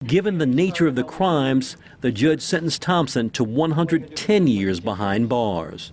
Given the nature of the crimes, the judge sentenced Thompson to 110 years behind bars.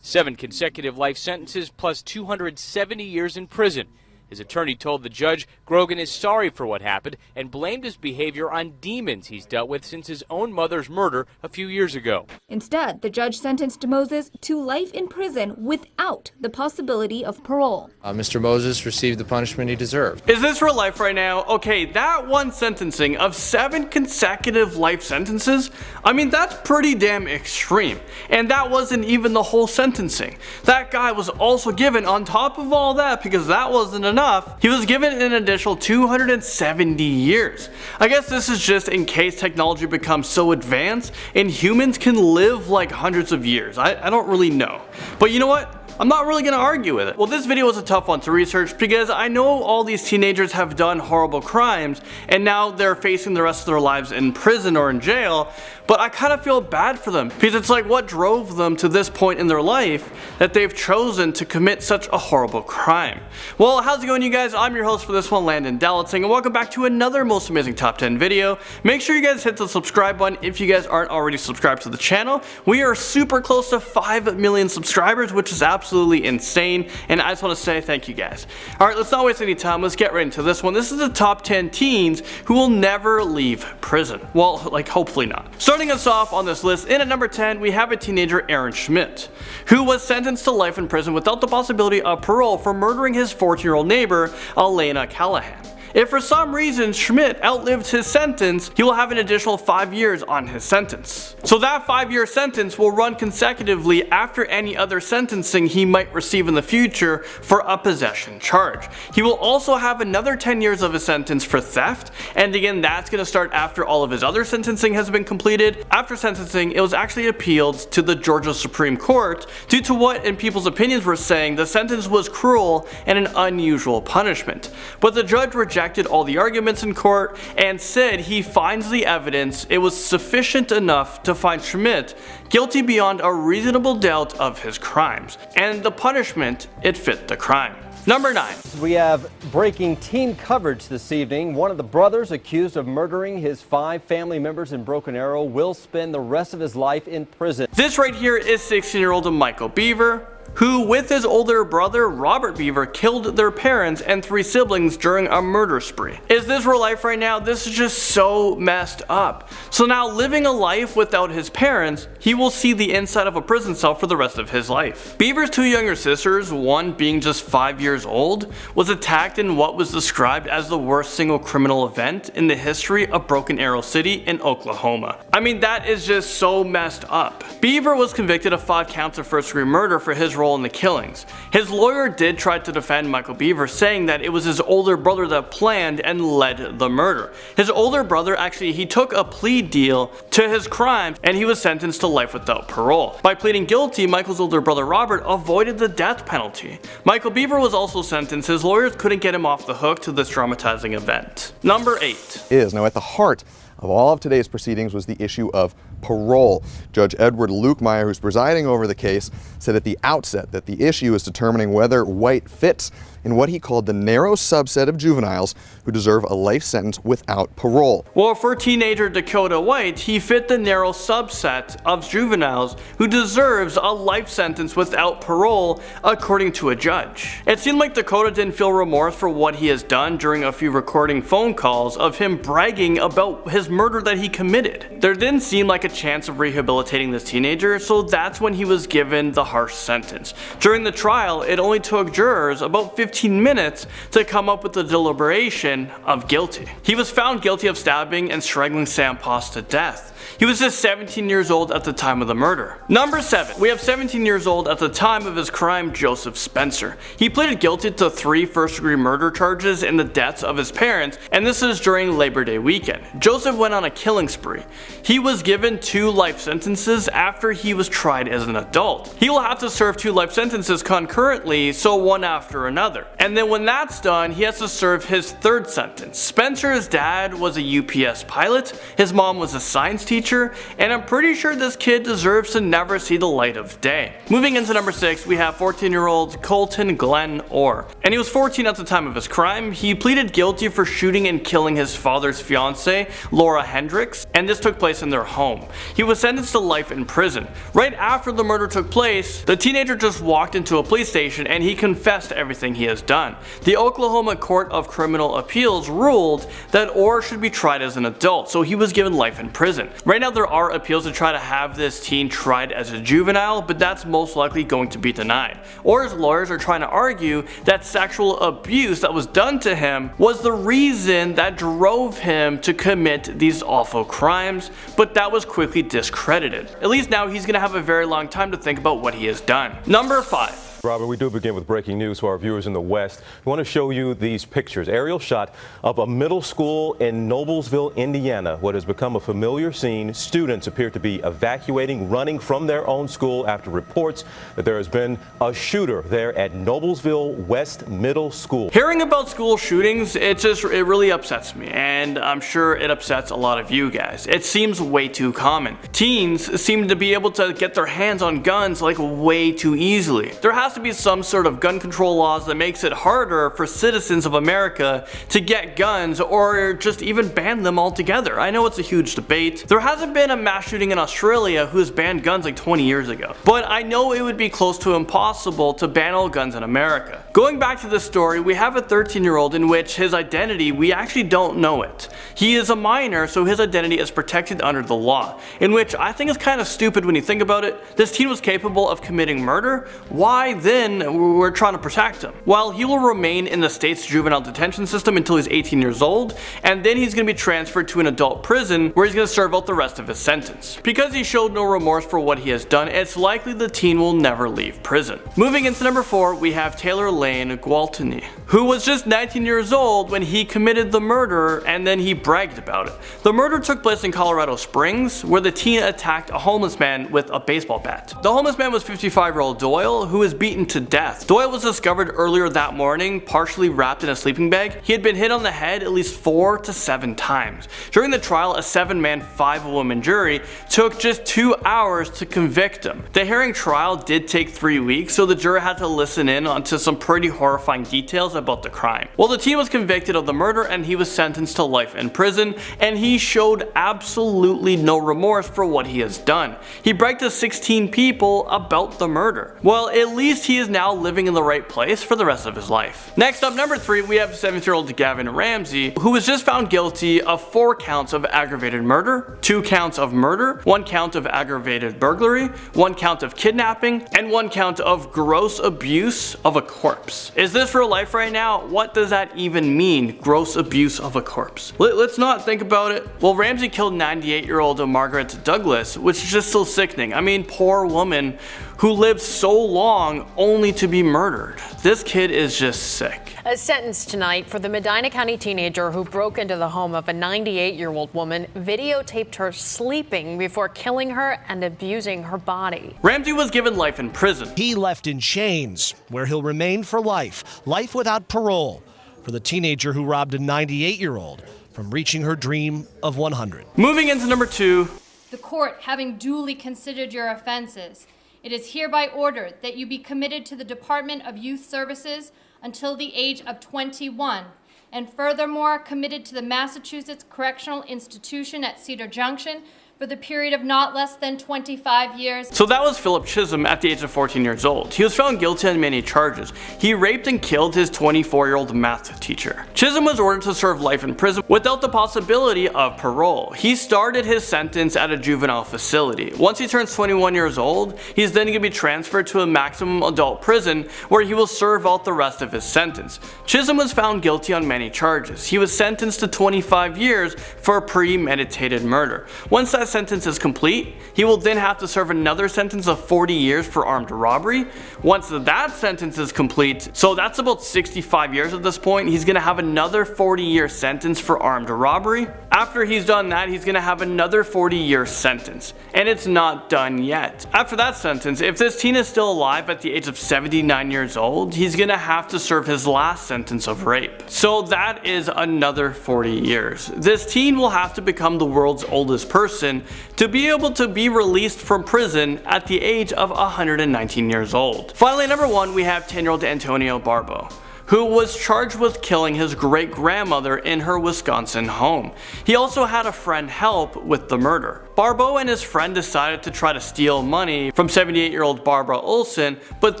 7 consecutive life sentences plus 270 years in prison. His attorney told the judge Grogan is sorry for what happened and blamed his behavior on demons he's dealt with since his own mother's murder a few years ago. Instead, the judge sentenced Moses to life in prison without the possibility of parole. Mr. Moses received the punishment he deserved. Is this real life right now? Okay, that one sentencing of 7 consecutive life sentences, I mean, that's pretty damn extreme. And that wasn't even the whole sentencing. That guy was also given, on top of all that, because that wasn't enough, he was given an additional 270 years. I guess this is just in case technology becomes so advanced and humans can live like hundreds of years. I don't really know. But you know what? I'm not really going to argue with it. Well, this video was a tough one to research because I know all these teenagers have done horrible crimes and now they're facing the rest of their lives in prison or in jail, but I kind of feel bad for them because it's like what drove them to this point in their life that they've chosen to commit such a horrible crime. Well, how's it going, you guys? I'm your host for this one, Landon Dalatzing, and welcome back to another Most Amazing Top 10 video. Make sure you guys hit the subscribe button if you guys aren't already subscribed to the channel. We are super close to 5 million subscribers, which is absolutely insane, and I just want to say thank you guys. Alright, let's not waste any time, let's get right into this one. This is the top 10 teens who will never leave prison. Well, like, hopefully not. Starting us off on this list, in at number 10, we have a teenager, Aaron Schmidt, who was sentenced to life in prison without the possibility of parole for murdering his 14-year-old neighbor, Elena Callahan. If for some reason Schmidt outlived his sentence, he will have an additional 5 years on his sentence. So that 5-year sentence will run consecutively after any other sentencing he might receive in the future for a possession charge. He will also have another 10 years of his sentence for theft, and again that's going to start after all of his other sentencing has been completed. After sentencing, it was actually appealed to the Georgia Supreme Court due to what in people's opinions were saying the sentence was cruel and an unusual punishment. But the judge rejected all the arguments in court and said he finds the evidence it was sufficient enough to find Schmidt guilty beyond a reasonable doubt of his crimes, and the punishment, it fit the crime. Number 9. We have breaking teen coverage this evening. One of the brothers accused of murdering his 5 family members in Broken Arrow will spend the rest of his life in prison. This right here is 16-year-old Michael Beaver, who with his older brother Robert Beaver killed their parents and 3 siblings during a murder spree. Is this real life right now? This is just so messed up. So now, living a life without his parents, he will see the inside of a prison cell for the rest of his life. Beaver's 2 younger sisters, one being just 5 years old, was attacked in what was described as the worst single criminal event in the history of Broken Arrow City in Oklahoma. I mean, that is just so messed up. Beaver was convicted of 5 counts of first-degree murder for his role in the killings. His lawyer did try to defend Michael Beaver, saying that it was his older brother that planned and led the murder. His older brother actually, he took a plea deal to his crimes and he was sentenced to life without parole. By pleading guilty, Michael's older brother Robert avoided the death penalty. Michael Beaver was also sentenced. His lawyers couldn't get him off the hook to this traumatizing event. Number 8. Now at the heart of all of today's proceedings was the issue of parole. Judge Edward Lukemire, who's presiding over the case, said at the outset that the issue is determining whether White fits in what he called the narrow subset of juveniles who deserve a life sentence without parole. Well, for teenager Dakota White, he fit the narrow subset of juveniles who deserves a life sentence without parole, according to a judge. It seemed like Dakota didn't feel remorse for what he has done during a few recording phone calls of him bragging about his murder that he committed. There didn't seem like a chance of rehabilitating this teenager, so that's when he was given the harsh sentence. During the trial, it only took jurors about 15 minutes to come up with the deliberation of guilty. He was found guilty of stabbing and strangling Sam Poss to death. He was just 17 years old at the time of the murder. Number 7. We have 17 years old at the time of his crime, Joseph Spencer. He pleaded guilty to 3 first-degree murder charges in the deaths of his parents, and this is during Labor Day weekend. Joseph went on a killing spree. He was given 2 life sentences after he was tried as an adult. He will have to serve 2 life sentences concurrently, so one after another. together. And then when that's done, he has to serve his third sentence. Spencer's dad was a UPS pilot, his mom was a science teacher, and I'm pretty sure this kid deserves to never see the light of day. Moving into number 6, we have 14-year-old Colton Glenn Orr. And he was 14 at the time of his crime. He pleaded guilty for shooting and killing his father's fiancée, Laura Hendricks, and this took place in their home. He was sentenced to life in prison. Right after the murder took place, the teenager just walked into a police station and he confessed to everything he has done. The Oklahoma Court of Criminal Appeals ruled that Orr should be tried as an adult, so he was given life in prison. Right now there are appeals to try to have this teen tried as a juvenile, but that's most likely going to be denied. Orr's lawyers are trying to argue that sexual abuse that was done to him was the reason that drove him to commit these awful crimes, but that was quickly discredited. At least now he's gonna have a very long time to think about what he has done. Number 5. Robert, we do begin with breaking news for our viewers in the West. We want to show you these pictures. Aerial shot of a middle school in Noblesville, Indiana. What has become a familiar scene. Students appear to be evacuating, running from their own school after reports that there has been a shooter there at Noblesville West Middle School. Hearing about school shootings, it really upsets me, and I'm sure it upsets a lot of you guys. It seems way too common. Teens seem to be able to get their hands on guns like way too easily. There has to be some sort of gun control laws that makes it harder for citizens of America to get guns, or just even ban them altogether. I know it's a huge debate. There hasn't been a mass shooting in Australia who has banned guns like 20 years ago, but I know it would be close to impossible to ban all guns in America. Going back to this story, we have a 13-year-old in which his identity, we actually don't know it. He is a minor, so his identity is protected under the law, in which I think is kind of stupid when you think about it. This teen was capable of committing murder. Why then we're trying to protect him? Well, he will remain in the state's juvenile detention system until he's 18 years old, and then he's going to be transferred to an adult prison where he's going to serve out the rest of his sentence. Because he showed no remorse for what he has done, it's likely the teen will never leave prison. Moving into number 4, we have Taylor Lane Gwaltney, who was just 19 years old when he committed the murder, and then he bragged about it. The murder took place in Colorado Springs, where the teen attacked a homeless man with a baseball bat. The homeless man was 55-year-old Doyle, who was beaten to death. Doyle was discovered earlier that morning, partially wrapped in a sleeping bag. He had been hit on the head at least 4 to 7 times. During the trial, a 7-man, 5-woman jury took just 2 hours to convict him. The hearing trial did take 3 weeks, so the jury had to listen in onto some pretty horrifying details about the crime. Well, the teen was convicted of the murder and he was sentenced to life in prison, and he showed absolutely no remorse for what he has done. He bragged to 16 people about the murder. Well, at least he is now living in the right place for the rest of his life. Next up, number 3, we have 7-year-old Gavin Ramsey, who was just found guilty of 4 counts of aggravated murder, 2 counts of murder, 1 count of aggravated burglary, 1 count of kidnapping, and 1 count of gross abuse of a corpse. Is this real life right now? What does that even mean, gross abuse of a corpse? Let's not think about it. Well, Ramsey killed 98-year-old Margaret Douglas, which is just so sickening. I mean, poor woman who lived so long only to be murdered. This kid is just sick. A sentence tonight for the Medina County teenager who broke into the home of a 98-year-old woman, videotaped her sleeping before killing her and abusing her body. Ramsey was given life in prison. He left in chains, where he'll remain for life without parole, for the teenager who robbed a 98-year-old from reaching her dream of 100. Moving into number 2. The court, having duly considered your offenses, it is hereby ordered that you be committed to the Department of Youth Services until the age of 21, and furthermore committed to the Massachusetts Correctional Institution at Cedar Junction for the period of not less than 25 years. So that was Philip Chisholm at the age of 14 years old. He was found guilty on many charges. He raped and killed his 24-year-old math teacher. Chisholm was ordered to serve life in prison without the possibility of parole. He started his sentence at a juvenile facility. Once he turns 21 years old, he's then going to be transferred to a maximum adult prison where he will serve out the rest of his sentence. Chisholm was found guilty on many charges. He was sentenced to 25 years for premeditated murder. Once that that sentence is complete, he will then have to serve another sentence of 40 years for armed robbery. Once that sentence is complete, so that's about 65 years at this point, he's going to have another 40-year sentence for armed robbery. After he's done that, he's going to have another 40-year sentence. And it's not done yet. After that sentence, if this teen is still alive at the age of 79 years old, he's going to have to serve his last sentence of rape. So that is another 40 years. This teen will have to become the world's oldest person to be able to be released from prison at the age of 119 years old. Finally, number 1, we have 10-year-old Antonio Barbeau, who was charged with killing his great-grandmother in her Wisconsin home. He also had a friend help with the murder. Barbeau and his friend decided to try to steal money from 78-year-old Barbara Olson, but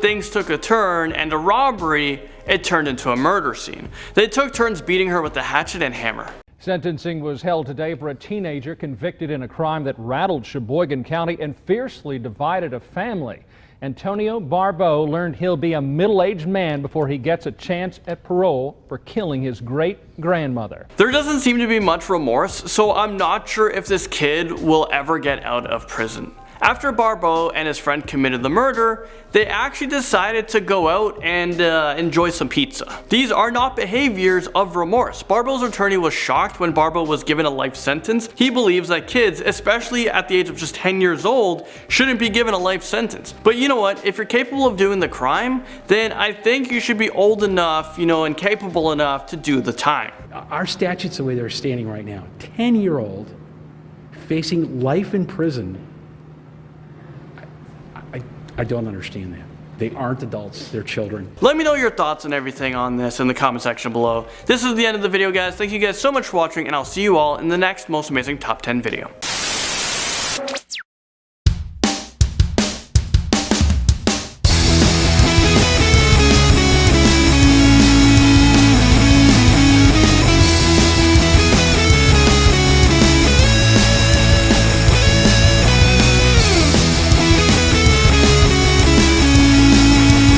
things took a turn, and a robbery, it turned into a murder scene. They took turns beating her with a hatchet and hammer. Sentencing was held today for a teenager convicted in a crime that rattled Sheboygan County and fiercely divided a family. Antonio Barbeau learned he'll be a middle-aged man before he gets a chance at parole for killing his great-grandmother. There doesn't seem to be much remorse, so I'm not sure if this kid will ever get out of prison. After Barbeau and his friend committed the murder, they actually decided to go out and enjoy some pizza. These are not behaviors of remorse. Barbeau's attorney was shocked when Barbeau was given a life sentence. He believes that kids, especially at the age of just 10 years old, shouldn't be given a life sentence. But you know what? If you're capable of doing the crime, then I think you should be old enough, and capable enough to do the time. Our statutes, the way they're standing right now, 10-year-old facing life in prison, I don't understand that. They aren't adults, they're children. Let me know your thoughts and everything on this in the comment section below. This is the end of the video, guys. Thank you guys so much for watching, and I'll see you all in the next most amazing top 10 video.